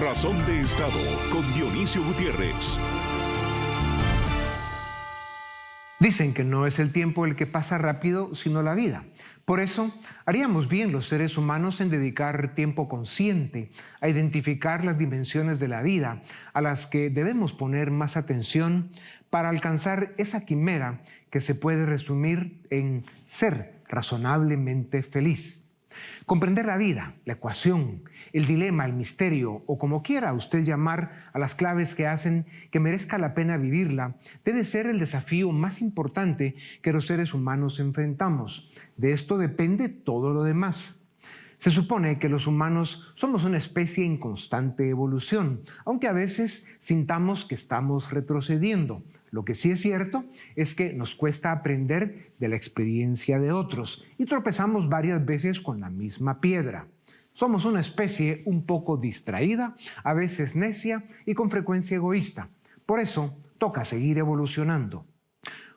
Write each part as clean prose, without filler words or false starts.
Razón de Estado con Dionisio Gutiérrez. Dicen que no es el tiempo el que pasa rápido, sino la vida. Por eso, haríamos bien los seres humanos en dedicar tiempo consciente a identificar las dimensiones de la vida a las que debemos poner más atención para alcanzar esa quimera que se puede resumir en ser razonablemente feliz. Comprender la vida, la ecuación, el dilema, el misterio o como quiera usted llamar a las claves que hacen que merezca la pena vivirla, debe ser el desafío más importante que los seres humanos enfrentamos. De esto depende todo lo demás. Se supone que los humanos somos una especie en constante evolución, aunque a veces sintamos que estamos retrocediendo. Lo que sí es cierto es que nos cuesta aprender de la experiencia de otros y tropezamos varias veces con la misma piedra. Somos una especie un poco distraída, a veces necia y con frecuencia egoísta. Por eso toca seguir evolucionando.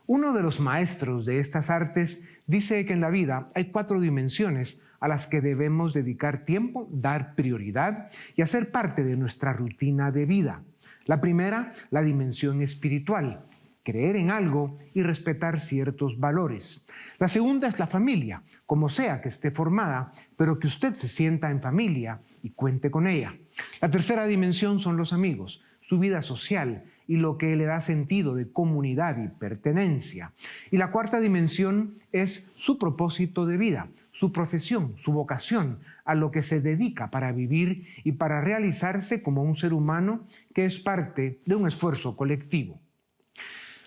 Uno de los maestros de estas artes dice que en la vida hay 4 dimensiones a las que debemos dedicar tiempo, dar prioridad y hacer parte de nuestra rutina de vida. La primera, la dimensión espiritual, creer en algo y respetar ciertos valores. La segunda es la familia, como sea que esté formada, pero que usted se sienta en familia y cuente con ella. La tercera dimensión son los amigos, su vida social y lo que le da sentido de comunidad y pertenencia. Y la cuarta dimensión es su propósito de vida, su profesión, su vocación, a lo que se dedica para vivir y para realizarse como un ser humano que es parte de un esfuerzo colectivo.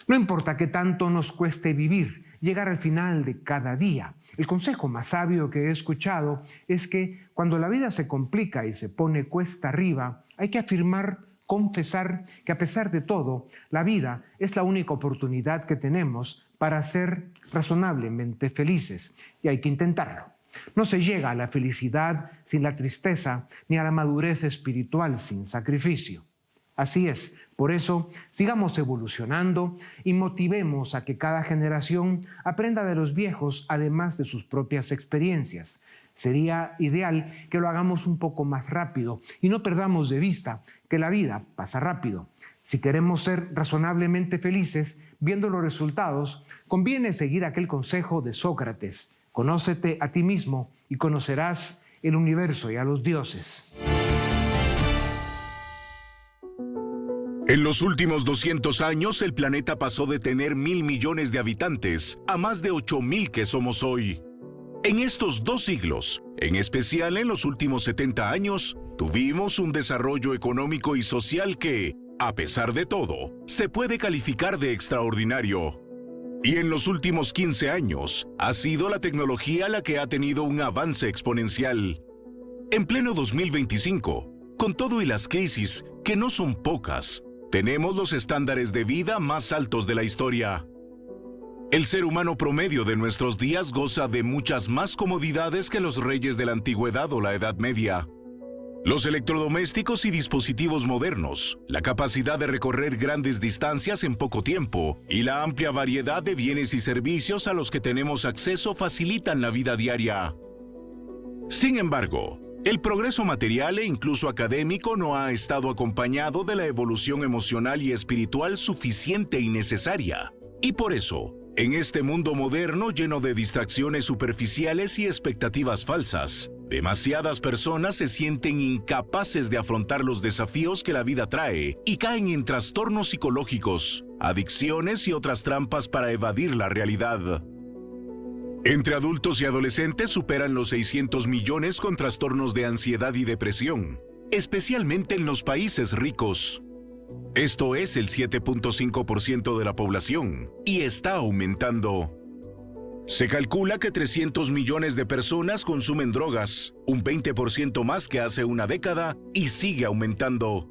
No importa qué tanto nos cueste vivir, llegar al final de cada día. El consejo más sabio que he escuchado es que cuando la vida se complica y se pone cuesta arriba, hay que afirmar, confesar que a pesar de todo, la vida es la única oportunidad que tenemos para ser razonablemente felices y hay que intentarlo. No se llega a la felicidad sin la tristeza ni a la madurez espiritual sin sacrificio. Así es, por eso sigamos evolucionando y motivemos a que cada generación aprenda de los viejos además de sus propias experiencias. Sería ideal que lo hagamos un poco más rápido y no perdamos de vista que la vida pasa rápido. Si queremos ser razonablemente felices, viendo los resultados, conviene seguir aquel consejo de Sócrates: conócete a ti mismo y conocerás el universo y a los dioses. En los últimos 200 años, el planeta pasó de tener 1.000 millones de habitantes a más de 8.000 que somos hoy. En estos 2 siglos, en especial en los últimos 70 años, tuvimos un desarrollo económico y social que, a pesar de todo, se puede calificar de extraordinario. Y en los últimos 15 años, ha sido la tecnología la que ha tenido un avance exponencial. En pleno 2025, con todo y las crisis, que no son pocas, tenemos los estándares de vida más altos de la historia. El ser humano promedio de nuestros días goza de muchas más comodidades que los reyes de la antigüedad o la Edad Media. Los electrodomésticos y dispositivos modernos, la capacidad de recorrer grandes distancias en poco tiempo y la amplia variedad de bienes y servicios a los que tenemos acceso facilitan la vida diaria. Sin embargo, el progreso material e incluso académico no ha estado acompañado de la evolución emocional y espiritual suficiente y necesaria. Y por eso, en este mundo moderno lleno de distracciones superficiales y expectativas falsas, demasiadas personas se sienten incapaces de afrontar los desafíos que la vida trae y caen en trastornos psicológicos, adicciones y otras trampas para evadir la realidad. Entre adultos y adolescentes superan los 600 millones con trastornos de ansiedad y depresión, especialmente en los países ricos. Esto es el 7.5% de la población y está aumentando. Se calcula que 300 millones de personas consumen drogas, un 20% más que hace una década, y sigue aumentando.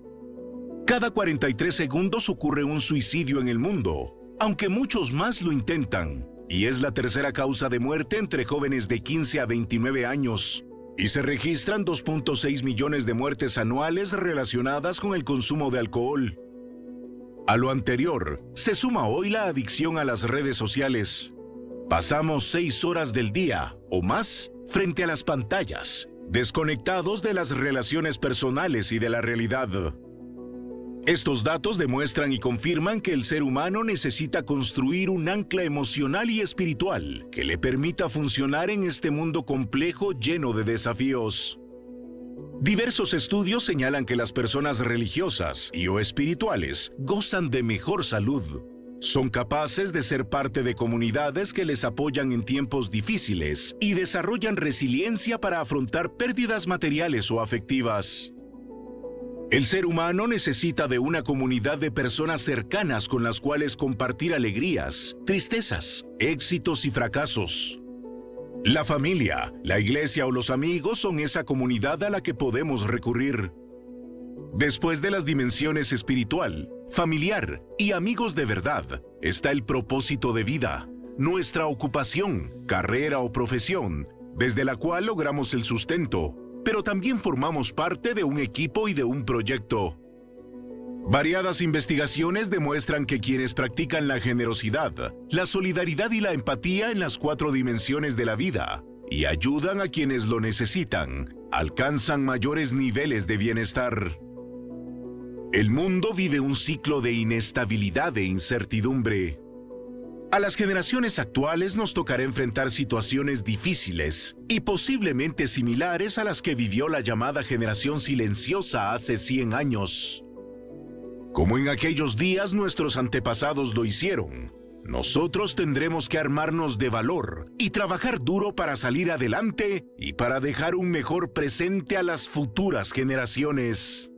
Cada 43 segundos ocurre un suicidio en el mundo, aunque muchos más lo intentan, y es la tercera causa de muerte entre jóvenes de 15 a 29 años. Y se registran 2.6 millones de muertes anuales relacionadas con el consumo de alcohol. A lo anterior, se suma hoy la adicción a las redes sociales. Pasamos 6 horas del día o más frente a las pantallas, desconectados de las relaciones personales y de la realidad. Estos datos demuestran y confirman que el ser humano necesita construir un ancla emocional y espiritual que le permita funcionar en este mundo complejo lleno de desafíos. Diversos estudios señalan que las personas religiosas y o espirituales gozan de mejor salud. Son capaces de ser parte de comunidades que les apoyan en tiempos difíciles y desarrollan resiliencia para afrontar pérdidas materiales o afectivas. El ser humano necesita de una comunidad de personas cercanas con las cuales compartir alegrías, tristezas, éxitos y fracasos. La familia, la iglesia o los amigos son esa comunidad a la que podemos recurrir. Después de las dimensiones espiritual, familiar y amigos de verdad, está el propósito de vida, nuestra ocupación, carrera o profesión, desde la cual logramos el sustento, pero también formamos parte de un equipo y de un proyecto. Variadas investigaciones demuestran que quienes practican la generosidad, la solidaridad y la empatía en las 4 dimensiones de la vida y ayudan a quienes lo necesitan, alcanzan mayores niveles de bienestar. El mundo vive un ciclo de inestabilidad e incertidumbre. A las generaciones actuales nos tocará enfrentar situaciones difíciles y posiblemente similares a las que vivió la llamada generación silenciosa hace 100 años. Como en aquellos días nuestros antepasados lo hicieron, nosotros tendremos que armarnos de valor y trabajar duro para salir adelante y para dejar un mejor presente a las futuras generaciones.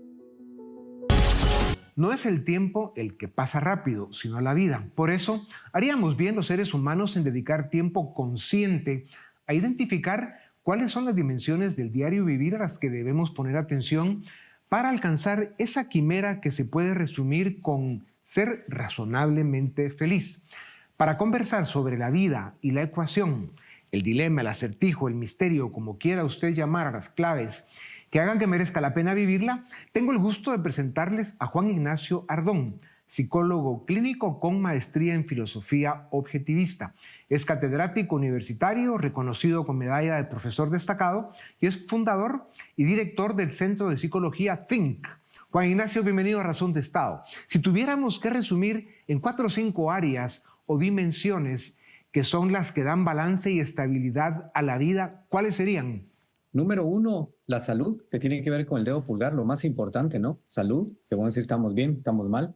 No es el tiempo el que pasa rápido, sino la vida. Por eso, haríamos bien los seres humanos en dedicar tiempo consciente a identificar cuáles son las dimensiones del diario vivir a las que debemos poner atención para alcanzar esa quimera que se puede resumir con ser razonablemente feliz. Para conversar sobre la vida y la ecuación, el dilema, el acertijo, el misterio, como quiera usted llamar a las claves que hagan que merezca la pena vivirla, tengo el gusto de presentarles a Juan Ignacio Ardón, psicólogo clínico con maestría en filosofía objetivista. Es catedrático universitario, reconocido con medalla de profesor destacado y es fundador y director del Centro de Psicología Think. Juan Ignacio, bienvenido a Razón de Estado. Si tuviéramos que resumir en 4 o 5 áreas o dimensiones que son las que dan balance y estabilidad a la vida, ¿cuáles serían? Número 1, la salud, que tiene que ver con el dedo pulgar, lo más importante, ¿no? Salud, que vamos a decir estamos bien, estamos mal.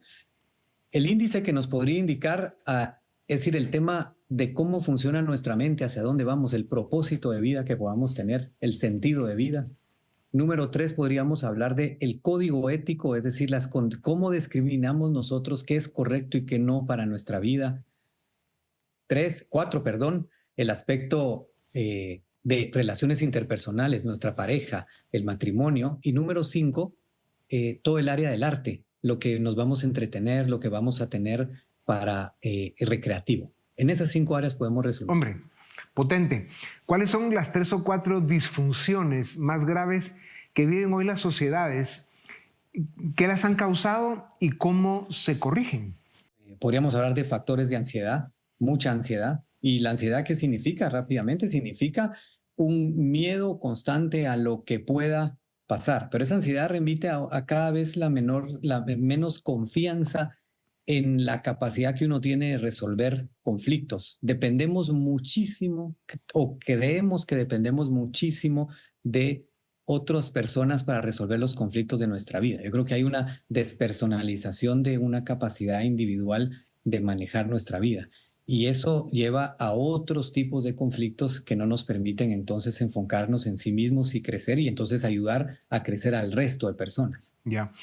El índice que nos podría indicar, es decir, el tema de cómo funciona nuestra mente, hacia dónde vamos, el propósito de vida que podamos tener, el sentido de vida. Número 3, podríamos hablar de el código ético, es decir, cómo discriminamos nosotros qué es correcto y qué no para nuestra vida. 4, el aspecto de relaciones interpersonales, nuestra pareja, el matrimonio. Y número 5, todo el área del arte, lo que nos vamos a entretener, lo que vamos a tener para recreativo. En esas 5 áreas podemos resumir. Hombre, potente. ¿Cuáles son las 3 o 4 disfunciones más graves que viven hoy las sociedades? ¿Qué las han causado y cómo se corrigen? Podríamos hablar de factores de ansiedad, mucha ansiedad. ¿Y la ansiedad qué significa? Rápidamente significa un miedo constante a lo que pueda pasar. Pero esa ansiedad remite a cada vez la menos confianza en la capacidad que uno tiene de resolver conflictos. Dependemos muchísimo, o creemos que dependemos muchísimo de otras personas para resolver los conflictos de nuestra vida. Yo creo que hay una despersonalización de una capacidad individual de manejar nuestra vida. Y eso lleva a otros tipos de conflictos que no nos permiten entonces enfocarnos en sí mismos y crecer y entonces ayudar a crecer al resto de personas. Ya.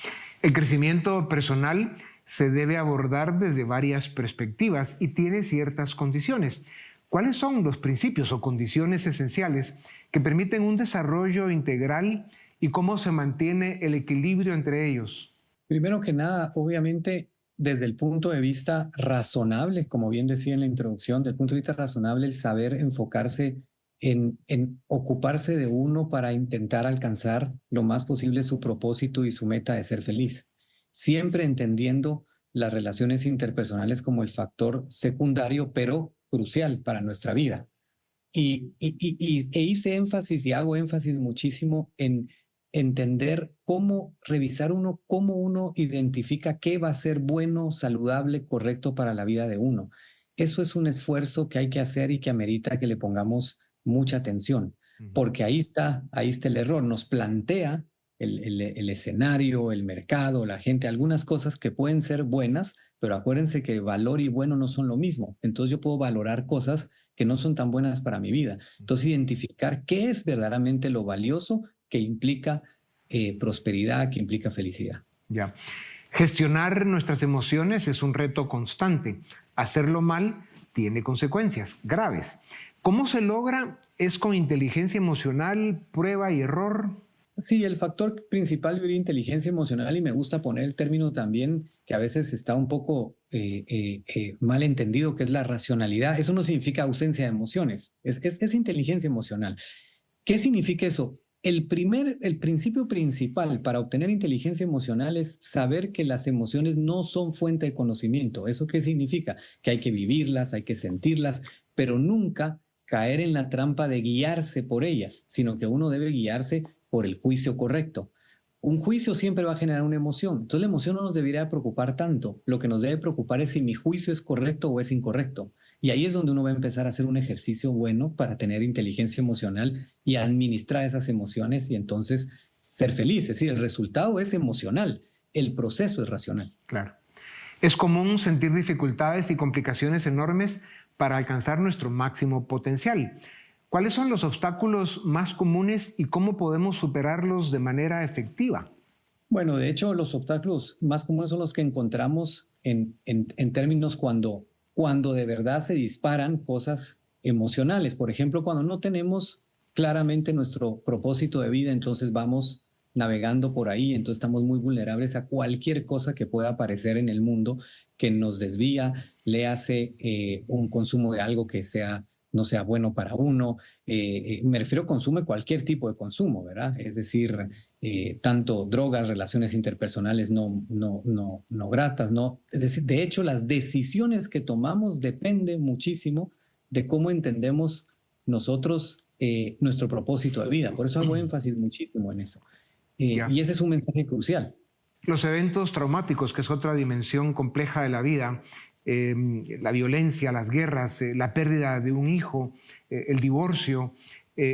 El crecimiento personal se debe abordar desde varias perspectivas y tiene ciertas condiciones. ¿Cuáles son los principios o condiciones esenciales que permiten un desarrollo integral y cómo se mantiene el equilibrio entre ellos? Primero que nada, obviamente, desde el punto de vista razonable, como bien decía en la introducción, desde el punto de vista razonable, el saber enfocarse en ocuparse de uno para intentar alcanzar lo más posible su propósito y su meta de ser feliz. Siempre entendiendo las relaciones interpersonales como el factor secundario, pero crucial para nuestra vida. E hice énfasis y hago énfasis muchísimo en entender cómo revisar cómo uno identifica qué va a ser bueno, saludable, correcto para la vida de uno. Eso es un esfuerzo que hay que hacer y que amerita que le pongamos mucha atención, porque ahí está el error. Nos plantea el escenario, el mercado, la gente, algunas cosas que pueden ser buenas, pero acuérdense que valor y bueno no son lo mismo. Entonces yo puedo valorar cosas que no son tan buenas para mi vida. Entonces identificar qué es verdaderamente lo valioso que implica prosperidad, que implica felicidad. Ya. Gestionar nuestras emociones es un reto constante. Hacerlo mal tiene consecuencias graves. ¿Cómo se logra? ¿Es con inteligencia emocional, prueba y error? Sí, el factor principal de inteligencia emocional, y me gusta poner el término también que a veces está un poco mal entendido, que es la racionalidad. Eso no significa ausencia de emociones, es inteligencia emocional. ¿Qué significa eso? El principio principal para obtener inteligencia emocional es saber que las emociones no son fuente de conocimiento. ¿Eso qué significa? Que hay que vivirlas, hay que sentirlas, pero nunca caer en la trampa de guiarse por ellas, sino que uno debe guiarse por el juicio correcto. Un juicio siempre va a generar una emoción. Entonces la emoción no nos debería preocupar tanto. Lo que nos debe preocupar es si mi juicio es correcto o es incorrecto. Y ahí es donde uno va a empezar a hacer un ejercicio bueno para tener inteligencia emocional y administrar esas emociones y entonces ser feliz. Es decir, el resultado es emocional, el proceso es racional. Claro. Es común sentir dificultades y complicaciones enormes para alcanzar nuestro máximo potencial. ¿Cuáles son los obstáculos más comunes y cómo podemos superarlos de manera efectiva? Bueno, de hecho, los obstáculos más comunes son los que encontramos en términos cuando de verdad se disparan cosas emocionales. Por ejemplo, cuando no tenemos claramente nuestro propósito de vida, entonces vamos navegando por ahí, entonces estamos muy vulnerables a cualquier cosa que pueda aparecer en el mundo que nos desvía, le hace un consumo de algo que no sea bueno para uno. Me refiero a consumo de cualquier tipo de consumo, ¿verdad? Es decir, tanto drogas, relaciones interpersonales no gratas, ¿no? Es decir, de hecho, las decisiones que tomamos dependen muchísimo de cómo entendemos nosotros nuestro propósito de vida. Por eso hago énfasis muchísimo en eso. Y ese es un mensaje crucial. Los eventos traumáticos, que es otra dimensión compleja de la vida, la violencia, las guerras, la pérdida de un hijo, el divorcio,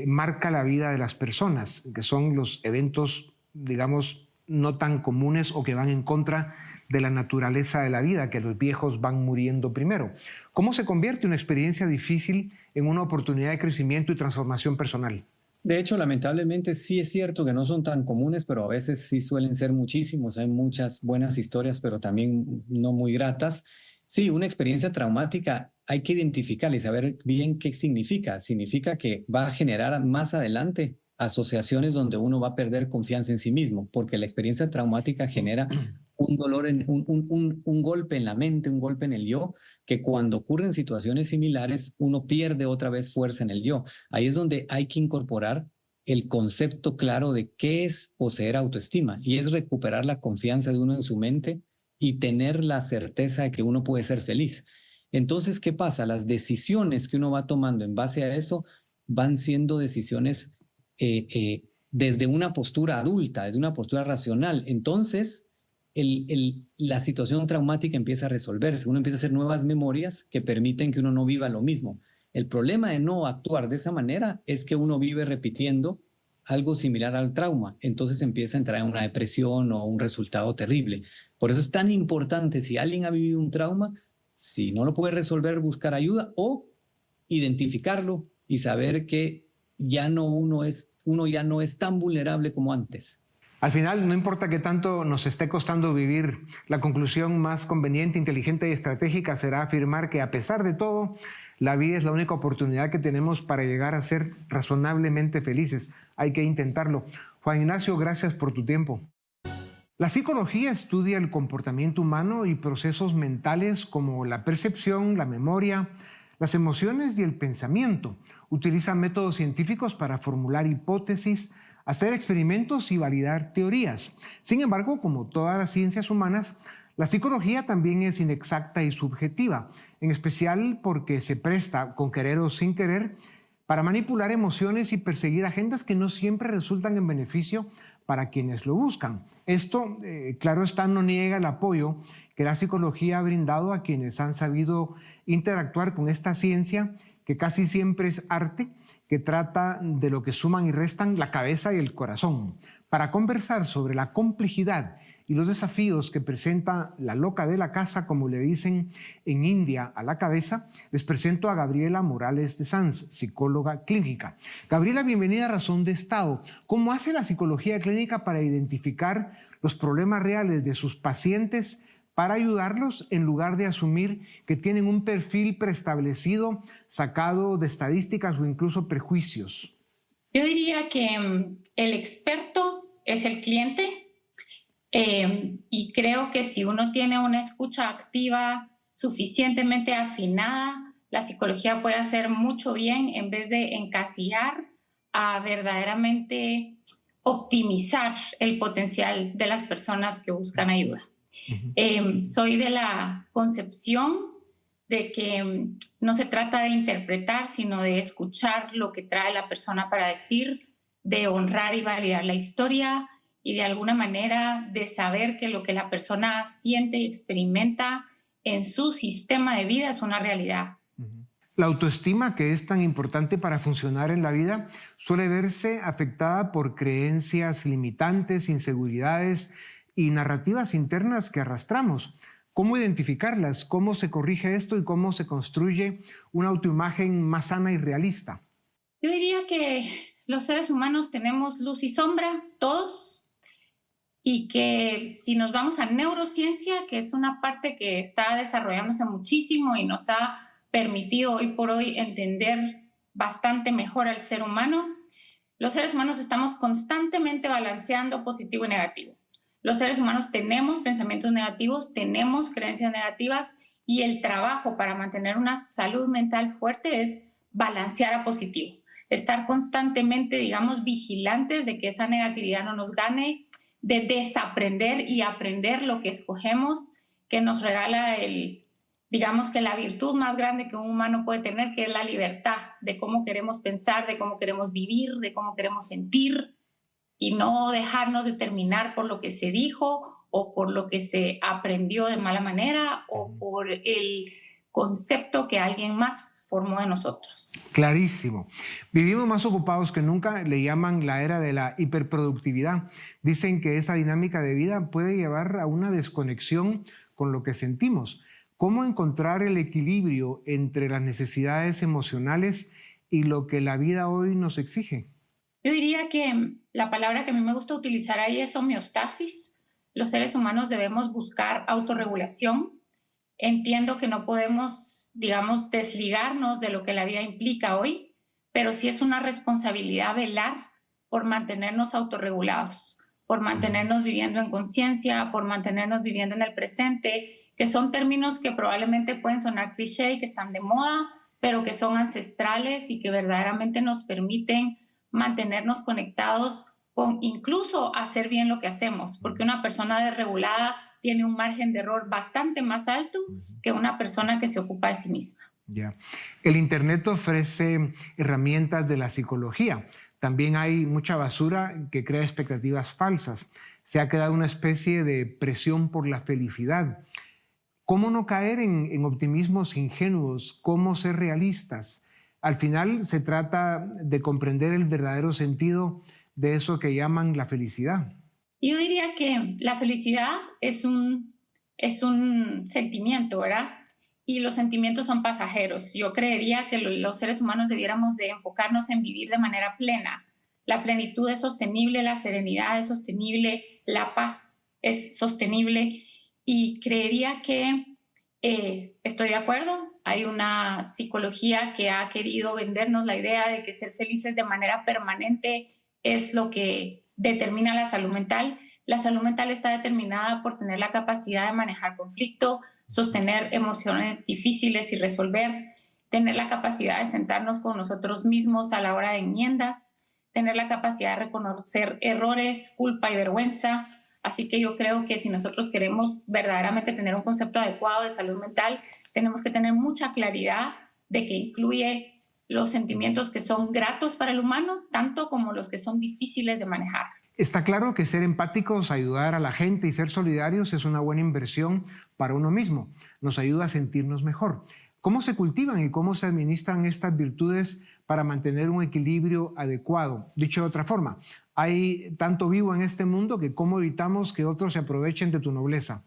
marca la vida de las personas, que son los eventos, digamos, no tan comunes o que van en contra de la naturaleza de la vida, que los viejos van muriendo primero. ¿Cómo se convierte una experiencia difícil en una oportunidad de crecimiento y transformación personal? De hecho, lamentablemente sí es cierto que no son tan comunes, pero a veces sí suelen ser muchísimos. Hay muchas buenas historias, pero también no muy gratas. Sí, una experiencia traumática hay que identificarla y saber bien qué significa. Significa que va a generar más adelante asociaciones donde uno va a perder confianza en sí mismo, porque la experiencia traumática genera un dolor, un golpe en la mente, un golpe en el yo, que cuando ocurren situaciones similares, uno pierde otra vez fuerza en el yo. Ahí es donde hay que incorporar el concepto claro de qué es poseer autoestima, y es recuperar la confianza de uno en su mente y tener la certeza de que uno puede ser feliz. Entonces, ¿qué pasa? Las decisiones que uno va tomando en base a eso van siendo decisiones desde una postura adulta, desde una postura racional. Entonces, la situación traumática empieza a resolverse, uno empieza a hacer nuevas memorias que permiten que uno no viva lo mismo. El problema de no actuar de esa manera es que uno vive repitiendo algo similar al trauma, entonces empieza a entrar en una depresión o un resultado terrible. Por eso es tan importante, si alguien ha vivido un trauma, si no lo puede resolver, buscar ayuda o identificarlo y saber que uno ya no es tan vulnerable como antes. Al final, no importa qué tanto nos esté costando vivir, la conclusión más conveniente, inteligente y estratégica será afirmar que, a pesar de todo, la vida es la única oportunidad que tenemos para llegar a ser razonablemente felices. Hay que intentarlo. Juan Ignacio, gracias por tu tiempo. La psicología estudia el comportamiento humano y procesos mentales como la percepción, la memoria, las emociones y el pensamiento. Utiliza métodos científicos para formular hipótesis, hacer experimentos y validar teorías. Sin embargo, como todas las ciencias humanas, la psicología también es inexacta y subjetiva, en especial porque se presta, con querer o sin querer, para manipular emociones y perseguir agendas que no siempre resultan en beneficio para quienes lo buscan. Esto, claro está, no niega el apoyo que la psicología ha brindado a quienes han sabido interactuar con esta ciencia que casi siempre es arte, que trata de lo que suman y restan la cabeza y el corazón. Para conversar sobre la complejidad y los desafíos que presenta la loca de la casa, como le dicen en India a la cabeza, les presento a Gabriela Morales de Sanz, psicóloga clínica. Gabriela, bienvenida a Razón de Estado. ¿Cómo hace la psicología clínica para identificar los problemas reales de sus pacientes, para ayudarlos en lugar de asumir que tienen un perfil preestablecido, sacado de estadísticas o incluso prejuicios? Yo diría que el experto es el cliente. Y creo que si uno tiene una escucha activa suficientemente afinada, la psicología puede hacer mucho bien en vez de encasillar a verdaderamente optimizar el potencial de las personas que buscan ayuda. Soy de la concepción de que no se trata de interpretar, sino de escuchar lo que trae la persona para decir, de honrar y validar la historia, y de alguna manera de saber que lo que la persona siente y experimenta en su sistema de vida es una realidad. La autoestima, que es tan importante para funcionar en la vida, suele verse afectada por creencias limitantes, inseguridades y narrativas internas que arrastramos. ¿Cómo identificarlas? ¿Cómo se corrige esto y cómo se construye una autoimagen más sana y realista? Yo diría que los seres humanos tenemos luz y sombra, todos, y que si nos vamos a neurociencia, que es una parte que está desarrollándose muchísimo y nos ha permitido hoy por hoy entender bastante mejor al ser humano, los seres humanos estamos constantemente balanceando positivo y negativo. Los seres humanos tenemos pensamientos negativos, tenemos creencias negativas, y el trabajo para mantener una salud mental fuerte es balancear a positivo. Estar constantemente, digamos, vigilantes de que esa negatividad no nos gane, de desaprender y aprender lo que escogemos, que nos regala digamos que la virtud más grande que un humano puede tener, que es la libertad de cómo queremos pensar, de cómo queremos vivir, de cómo queremos sentir, y no dejarnos determinar por lo que se dijo o por lo que se aprendió de mala manera o por el concepto que alguien más formó de nosotros. Clarísimo. Vivimos más ocupados que nunca, le llaman la era de la hiperproductividad. Dicen que esa dinámica de vida puede llevar a una desconexión con lo que sentimos. ¿Cómo encontrar el equilibrio entre las necesidades emocionales y lo que la vida hoy nos exige? Yo diría que la palabra que a mí me gusta utilizar ahí es homeostasis. Los seres humanos debemos buscar autorregulación. Entiendo que no podemos, digamos, desligarnos de lo que la vida implica hoy, pero sí es una responsabilidad velar por mantenernos autorregulados, por mantenernos viviendo en conciencia, por mantenernos viviendo en el presente, que son términos que probablemente pueden sonar cliché y que están de moda, pero que son ancestrales y que verdaderamente nos permiten mantenernos conectados con incluso hacer bien lo que hacemos, porque una persona desregulada tiene un margen de error bastante más alto que una persona que se ocupa de sí misma. Ya. El Internet ofrece herramientas de la psicología. También hay mucha basura que crea expectativas falsas. Se ha creado una especie de presión por la felicidad. ¿Cómo no caer en optimismos ingenuos? ¿Cómo ser realistas? Al final se trata de comprender el verdadero sentido de eso que llaman la felicidad. Yo diría que la felicidad es un sentimiento, ¿verdad? Y los sentimientos son pasajeros. Yo creería que los seres humanos debiéramos de enfocarnos en vivir de manera plena. La plenitud es sostenible, la serenidad es sostenible, la paz es sostenible, y creería que estoy de acuerdo. Hay una psicología que ha querido vendernos la idea de que ser felices de manera permanente es lo que determina la salud mental. La salud mental está determinada por tener la capacidad de manejar conflicto, sostener emociones difíciles y resolver, tener la capacidad de sentarnos con nosotros mismos a la hora de enmiendas, tener la capacidad de reconocer errores, culpa y vergüenza. Así que yo creo que si nosotros queremos verdaderamente tener un concepto adecuado de salud mental, tenemos que tener mucha claridad de que incluye los sentimientos que son gratos para el humano, tanto como los que son difíciles de manejar. Está claro que ser empáticos, ayudar a la gente y ser solidarios es una buena inversión para uno mismo. Nos ayuda a sentirnos mejor. ¿Cómo se cultivan y cómo se administran estas virtudes para mantener un equilibrio adecuado? Dicho de otra forma, hay tanto vivo en este mundo que ¿cómo evitamos que otros se aprovechen de tu nobleza?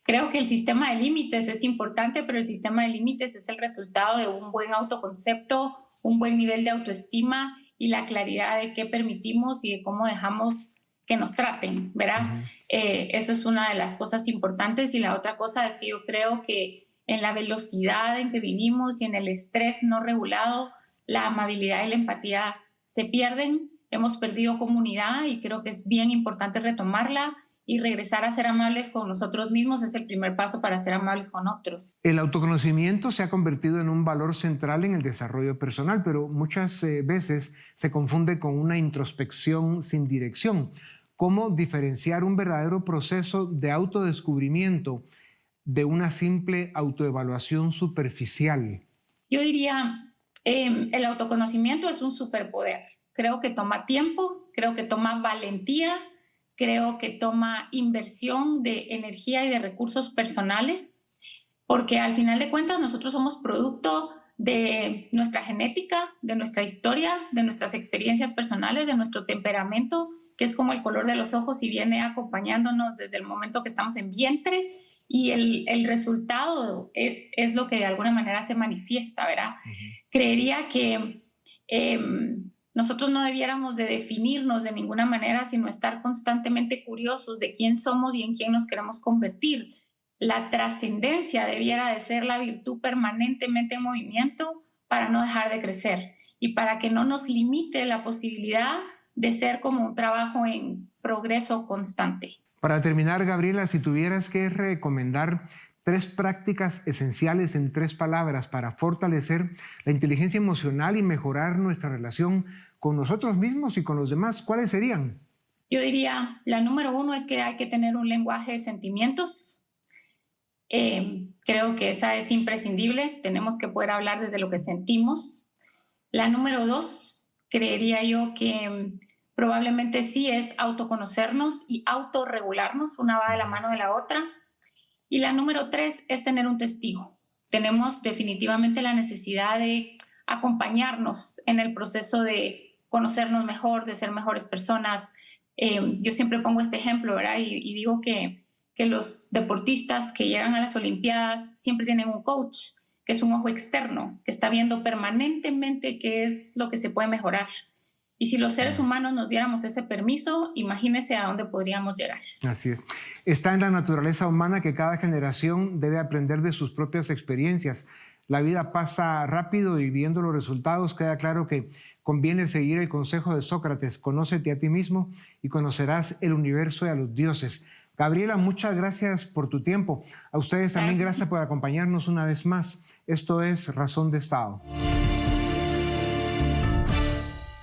Creo que el sistema de límites es importante, pero el sistema de límites es el resultado de un buen autoconcepto, un buen nivel de autoestima y la claridad de qué permitimos y de cómo dejamos que nos traten, ¿verdad? Eso es una de las cosas importantes. Y la otra cosa es que yo creo que en la velocidad en que vivimos y en el estrés no regulado, la amabilidad y la empatía se pierden. Hemos perdido comunidad y creo que es bien importante retomarla. Y regresar a ser amables con nosotros mismos es el primer paso para ser amables con otros. El autoconocimiento se ha convertido en un valor central en el desarrollo personal, pero muchas veces se confunde con una introspección sin dirección. ¿Cómo diferenciar un verdadero proceso de autodescubrimiento de una simple autoevaluación superficial? Yo diría, el autoconocimiento es un superpoder. Creo que toma tiempo, creo que toma valentía, creo que toma inversión de energía y de recursos personales, porque al final de cuentas nosotros somos producto de nuestra genética, de nuestra historia, de nuestras experiencias personales, de nuestro temperamento, que es como el color de los ojos y viene acompañándonos desde el momento que estamos en vientre, y el resultado es lo que de alguna manera se manifiesta, ¿verdad? Creería que nosotros no debiéramos de definirnos de ninguna manera, sino estar constantemente curiosos de quién somos y en quién nos queremos convertir. La trascendencia debiera de ser la virtud permanentemente en movimiento para no dejar de crecer y para que no nos limite la posibilidad de ser como un trabajo en progreso constante. Para terminar, Gabriela, si tuvieras que recomendar 3 prácticas esenciales en 3 palabras para fortalecer la inteligencia emocional y mejorar nuestra relación con nosotros mismos y con los demás, ¿cuáles serían? Yo diría, la número 1 es que hay que tener un lenguaje de sentimientos. Creo que esa es imprescindible. Tenemos que poder hablar desde lo que sentimos. La número 2, creería yo que probablemente sí es autoconocernos y autorregularnos. Una va de la mano de la otra. Y la número 3 es tener un testigo. Tenemos definitivamente la necesidad de acompañarnos en el proceso de conocernos mejor, de ser mejores personas. Yo siempre pongo este ejemplo, ¿verdad? Y digo que los deportistas que llegan a las Olimpiadas siempre tienen un coach, que es un ojo externo, que está viendo permanentemente qué es lo que se puede mejorar. Y si los seres humanos nos diéramos ese permiso, imagínese a dónde podríamos llegar. Así es. Está en la naturaleza humana que cada generación debe aprender de sus propias experiencias. La vida pasa rápido y viendo los resultados queda claro que conviene seguir el consejo de Sócrates: conócete a ti mismo y conocerás el universo y a los dioses. Gabriela, muchas gracias por tu tiempo. A ustedes también gracias por acompañarnos una vez más. Esto es Razón de Estado.